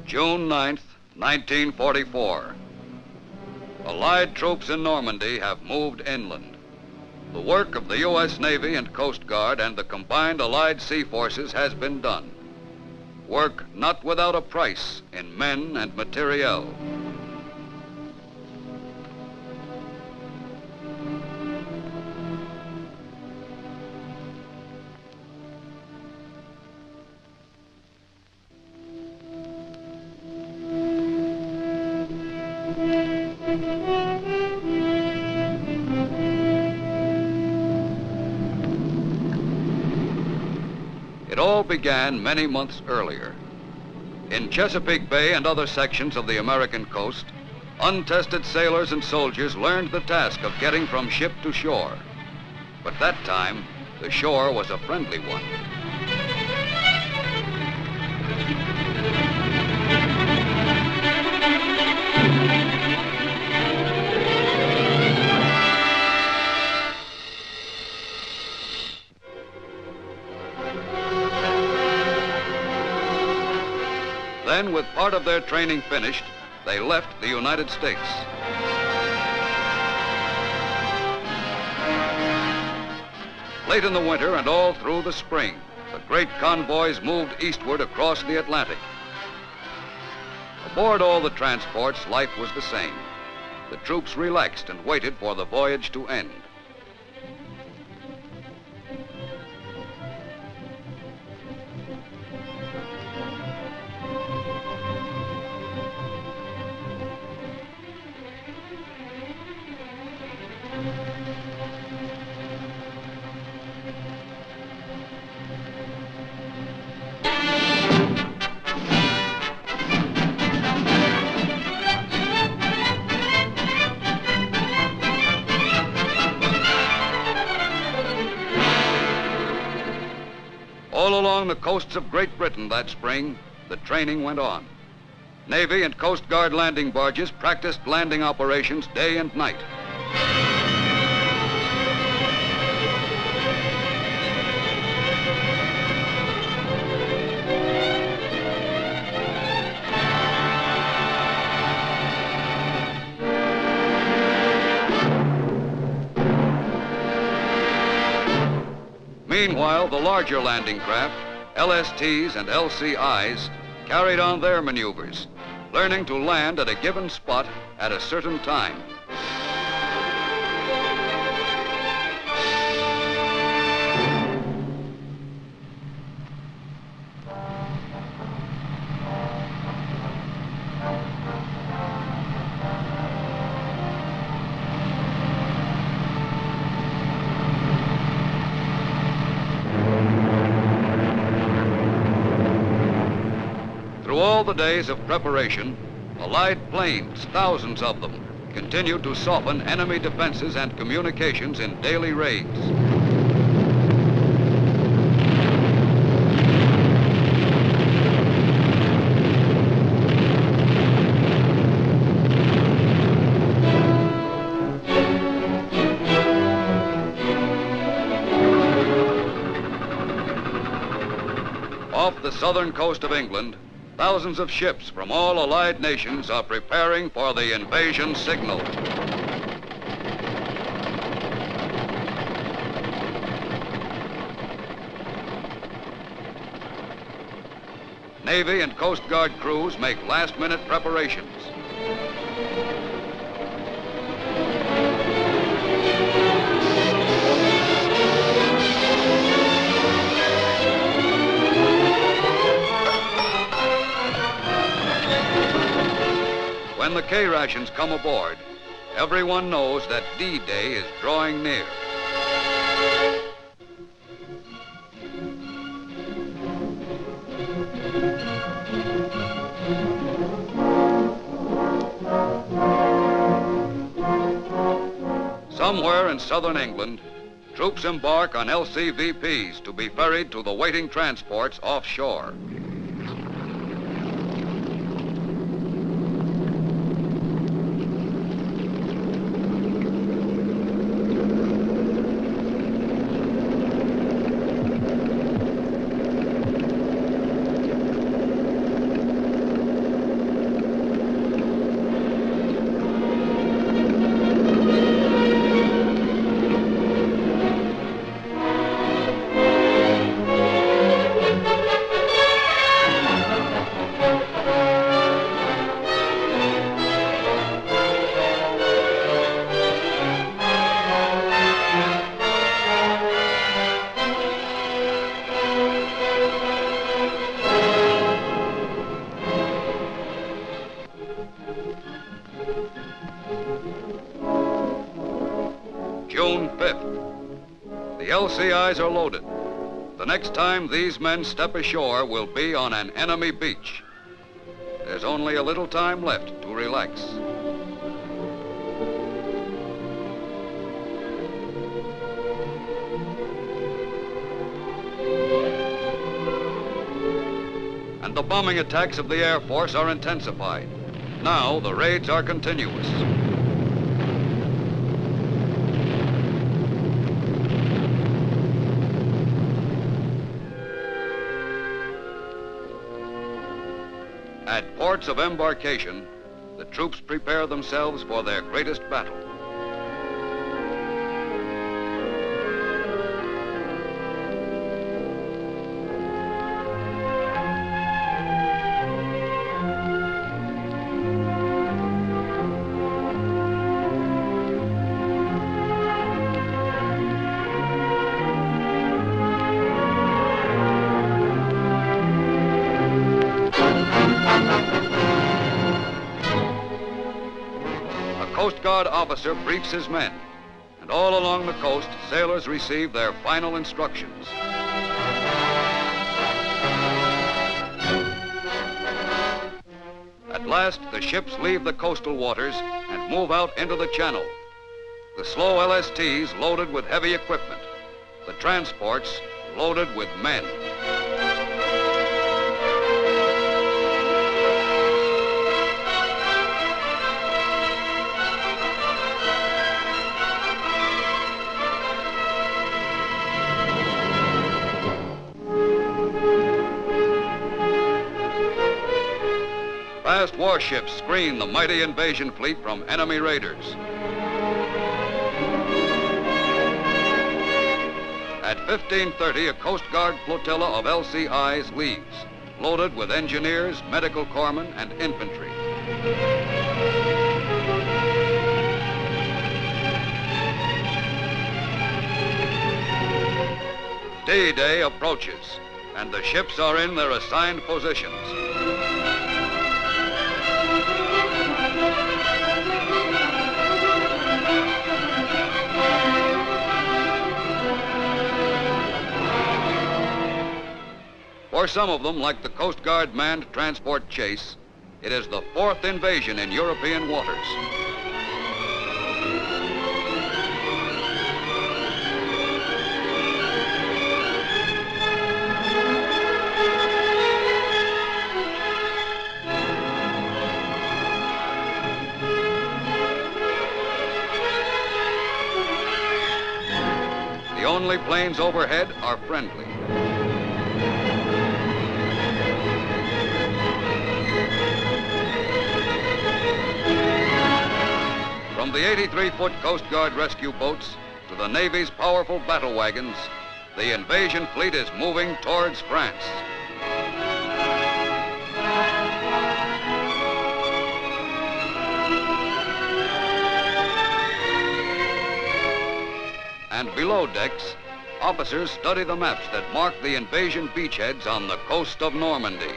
June 9th, 1944. Allied troops in Normandy have moved inland. The work of the U.S. Navy and Coast Guard and the combined Allied sea forces has been done. Work not without a price in men and materiel. It all began many months earlier. In Chesapeake Bay and other sections of the American coast, untested sailors and soldiers learned the task of getting from ship to shore. But that time, the shore was a friendly one. Then, with part of their training finished, they left the United States. Late in the winter and all through the spring, the great convoys moved eastward across the Atlantic. Aboard all the transports, life was the same. The troops relaxed and waited for the voyage to end. All along the coasts of Great Britain that spring, the training went on. Navy and Coast Guard landing barges practiced landing operations day and night. Meanwhile, the larger landing craft, LSTs and LCIs, carried on their maneuvers, learning to land at a given spot at a certain time. Through all the days of preparation, Allied planes, thousands of them, continued to soften enemy defenses and communications in daily raids. Off the southern coast of England, thousands of ships from all Allied nations are preparing for the invasion signal. Navy and Coast Guard crews make last-minute preparations. When the K-rations come aboard, everyone knows that D-Day is drawing near. Somewhere in southern England, troops embark on LCVPs to be ferried to the waiting transports offshore. LCIs are loaded. The next time these men step ashore will be on an enemy beach. There's only a little time left to relax. And the bombing attacks of the Air Force are intensified. Now the raids are continuous. At ports of embarkation, the troops prepare themselves for their greatest battle. Coast Guard officer briefs his men, and all along the coast, sailors receive their final instructions. At last, the ships leave the coastal waters and move out into the channel. The slow LSTs loaded with heavy equipment, the transports loaded with men. Fast warships screen the mighty invasion fleet from enemy raiders. At 15:30, a Coast Guard flotilla of LCIs leaves, loaded with engineers, medical corpsmen, and infantry. D-Day approaches, and the ships are in their assigned positions. For some of them, like the Coast Guard manned transport Chase, it is the fourth invasion in European waters. The only planes overhead are friendly. From the 83-foot Coast Guard rescue boats to the Navy's powerful battle wagons, the invasion fleet is moving towards France. And below decks, officers study the maps that mark the invasion beachheads on the coast of Normandy.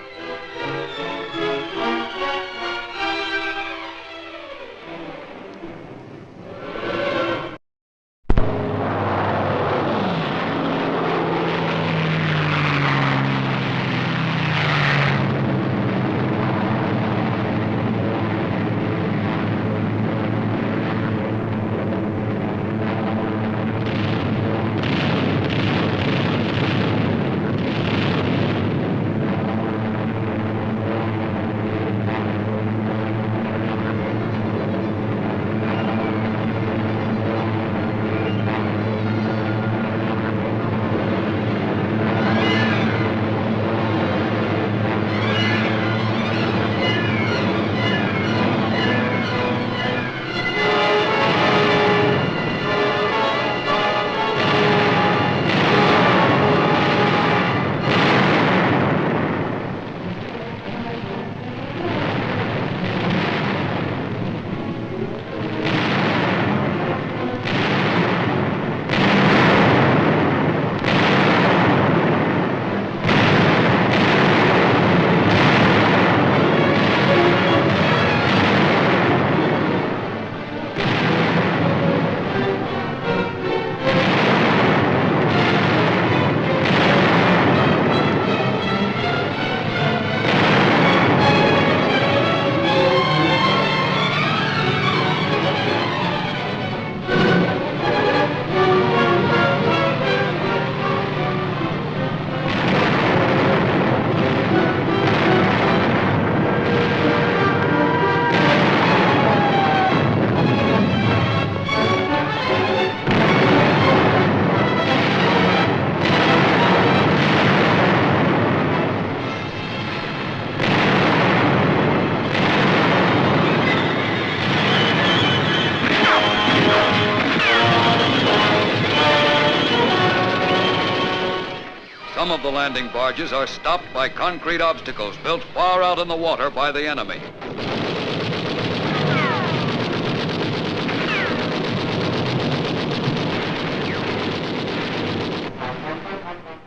Some of the landing barges are stopped by concrete obstacles built far out in the water by the enemy.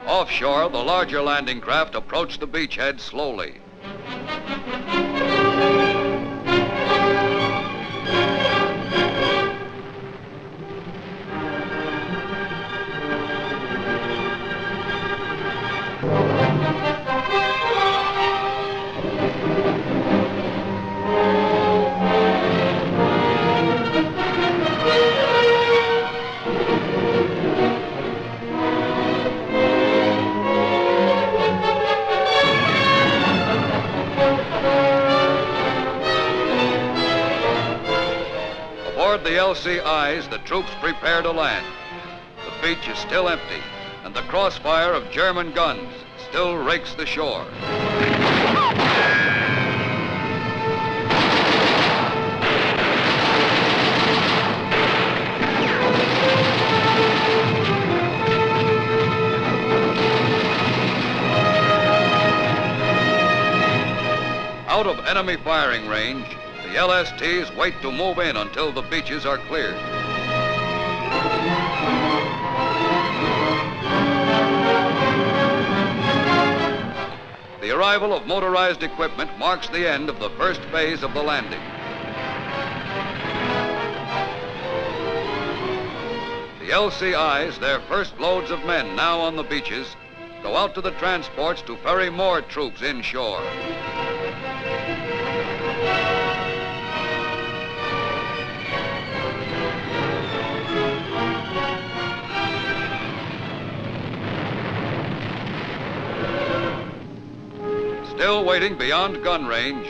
Offshore, the larger landing craft approach the beachhead slowly. Aboard the LCIs, the troops prepare to land. The beach is still empty, and the crossfire of German guns still rakes the shore. Out of enemy firing range, the LSTs wait to move in until the beaches are cleared. The arrival of motorized equipment marks the end of the first phase of the landing. The LCIs, their first loads of men now on the beaches, go out to the transports to ferry more troops inshore. Still waiting beyond gun range,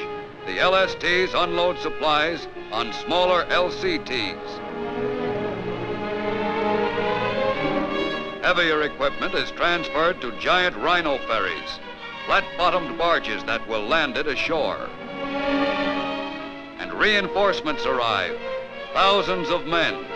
the LSTs unload supplies on smaller LCTs. Heavier equipment is transferred to giant rhino ferries, flat-bottomed barges that will land it ashore. And reinforcements arrive, thousands of men.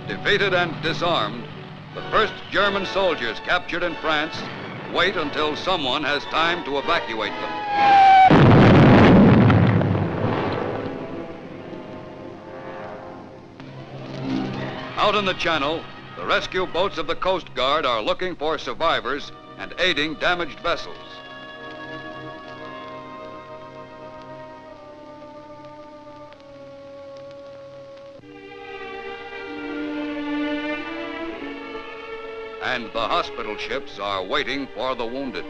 Defeated and disarmed, the first German soldiers captured in France wait until someone has time to evacuate them. Out in the channel, the rescue boats of the Coast Guard are looking for survivors and aiding damaged vessels. And the hospital ships are waiting for the wounded.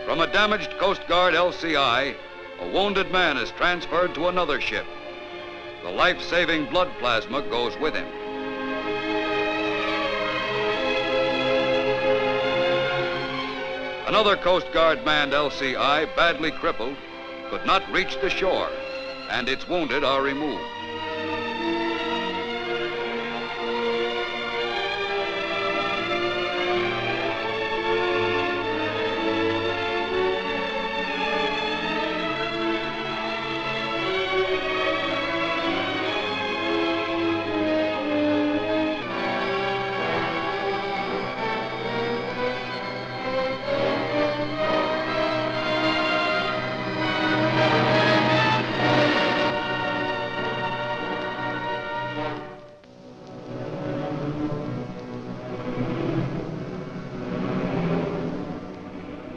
From a damaged Coast Guard LCI, a wounded man is transferred to another ship. The life-saving blood plasma goes with him. Another Coast Guard manned LCI, badly crippled, could not reach the shore, and its wounded are removed.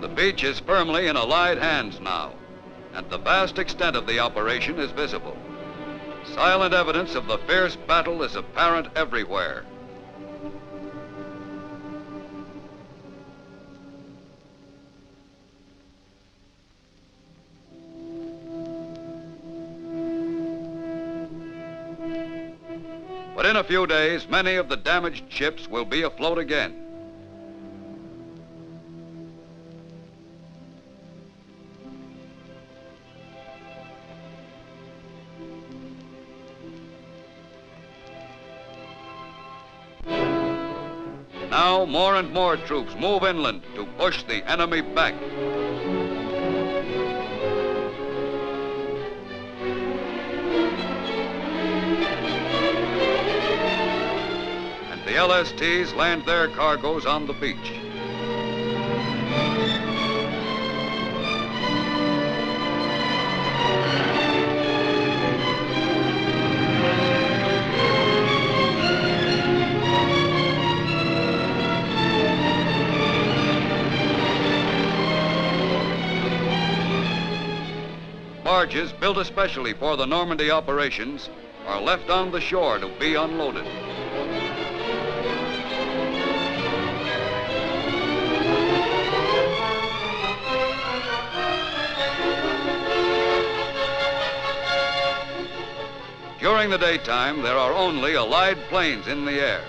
The beach is firmly in Allied hands now, and the vast extent of the operation is visible. Silent evidence of the fierce battle is apparent everywhere. But in a few days, many of the damaged ships will be afloat again. Now, more and more troops move inland to push the enemy back. And the LSTs land their cargoes on the beach. Barges built especially for the Normandy operations are left on the shore to be unloaded. During the daytime, there are only Allied planes in the air.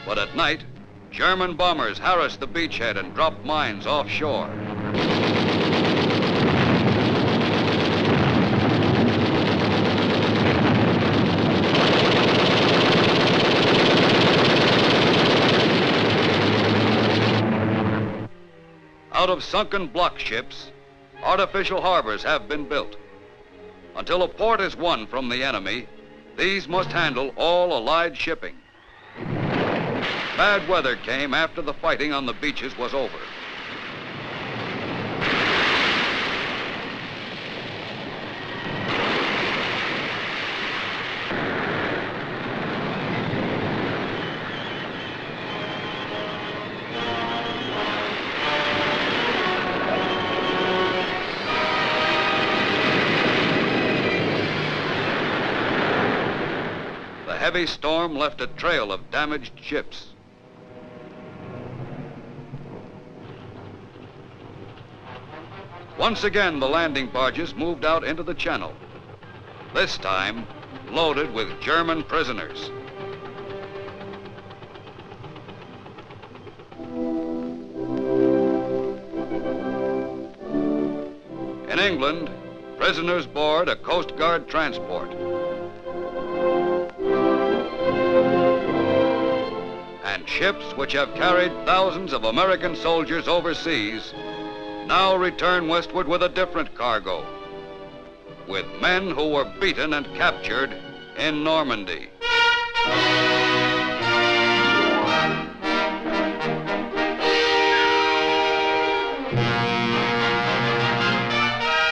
But at night, German bombers harass the beachhead and drop mines offshore. Out of sunken block ships, artificial harbors have been built. Until a port is won from the enemy, these must handle all Allied shipping. Bad weather came after the fighting on the beaches was over. The heavy storm left a trail of damaged ships. Once again, the landing barges moved out into the channel, this time loaded with German prisoners. In England, prisoners board a Coast Guard transport. And ships which have carried thousands of American soldiers overseas now return westward with a different cargo, with men who were beaten and captured in Normandy.